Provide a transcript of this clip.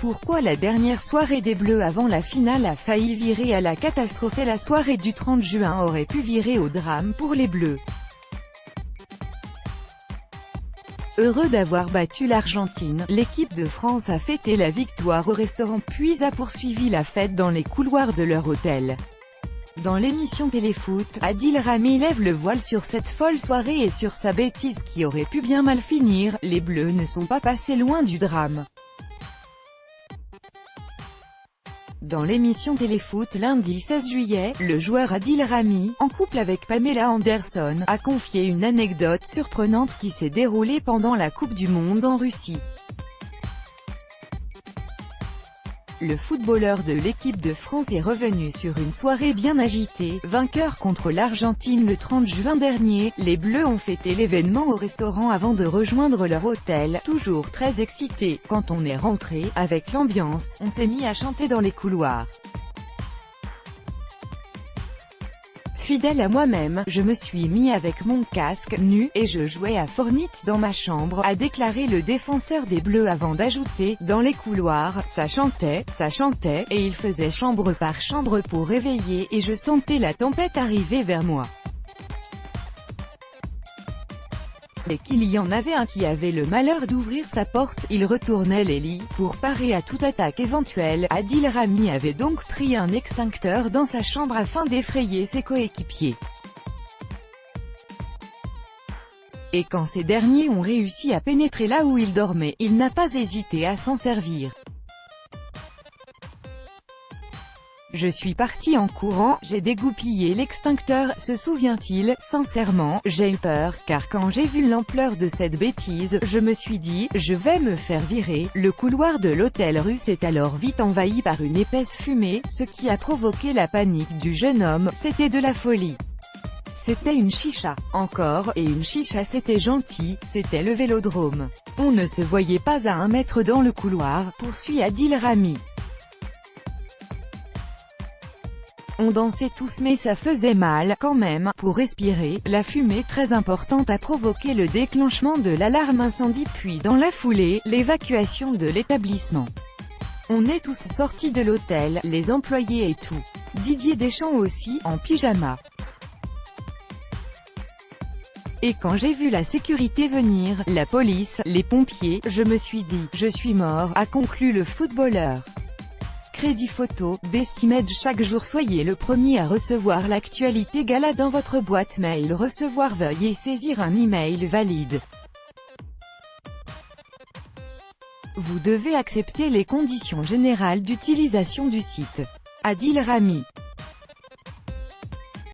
Pourquoi la dernière soirée des Bleus avant la finale a failli virer à la catastrophe et la soirée du 30 juin aurait pu virer au drame pour les Bleus. Heureux d'avoir battu l'Argentine, l'équipe de France a fêté la victoire au restaurant puis a poursuivi la fête dans les couloirs de leur hôtel. Dans l'émission Téléfoot, Adil Rami lève le voile sur cette folle soirée et sur sa bêtise qui aurait pu bien mal finir. Les Bleus ne sont pas passés loin du drame. Dans l'émission Téléfoot lundi 16 juillet, le joueur Adil Rami, en couple avec Pamela Anderson, a confié une anecdote surprenante qui s'est déroulée pendant la Coupe du Monde en Russie. Le footballeur de l'équipe de France est revenu sur une soirée bien agitée, vainqueur contre l'Argentine le 30 juin dernier. Les Bleus ont fêté l'événement au restaurant avant de rejoindre leur hôtel, toujours très excités. Quand on est rentré, avec l'ambiance, on s'est mis à chanter dans les couloirs. Fidèle à moi-même, je me suis mis avec mon casque, nu, et je jouais à Fortnite dans ma chambre, a déclaré le défenseur des Bleus avant d'ajouter, dans les couloirs, ça chantait, et il faisait chambre par chambre pour réveiller, et je sentais la tempête arriver vers moi. Et qu'il y en avait un qui avait le malheur d'ouvrir sa porte, il retournait les lits, pour parer à toute attaque éventuelle. Adil Rami avait donc pris un extincteur dans sa chambre afin d'effrayer ses coéquipiers. Et quand ces derniers ont réussi à pénétrer là où il dormait, il n'a pas hésité à s'en servir. Je suis parti en courant, j'ai dégoupillé l'extincteur, se souvient-il. Sincèrement, j'ai eu peur, car quand j'ai vu l'ampleur de cette bêtise, je me suis dit, je vais me faire virer. Le couloir de l'hôtel russe est alors vite envahi par une épaisse fumée, ce qui a provoqué la panique du jeune homme. C'était de la folie. C'était une chicha. Encore, et une chicha c'était gentil, c'était le Vélodrome. On ne se voyait pas à 1 mètre dans le couloir, poursuit Adil Rami. On dansait tous mais ça faisait mal, quand même, pour respirer. La fumée très importante a provoqué le déclenchement de l'alarme incendie puis dans la foulée, l'évacuation de l'établissement. On est tous sortis de l'hôtel, les employés et tout. Didier Deschamps aussi, en pyjama. Et quand j'ai vu la sécurité venir, la police, les pompiers, je me suis dit, je suis mort, a conclu le footballeur. Crédit photo, Bestimed chaque jour soyez le premier à recevoir l'actualité gala dans votre boîte mail recevoir veuillez saisir un email valide. Vous devez accepter les conditions générales d'utilisation du site. Adil Rami.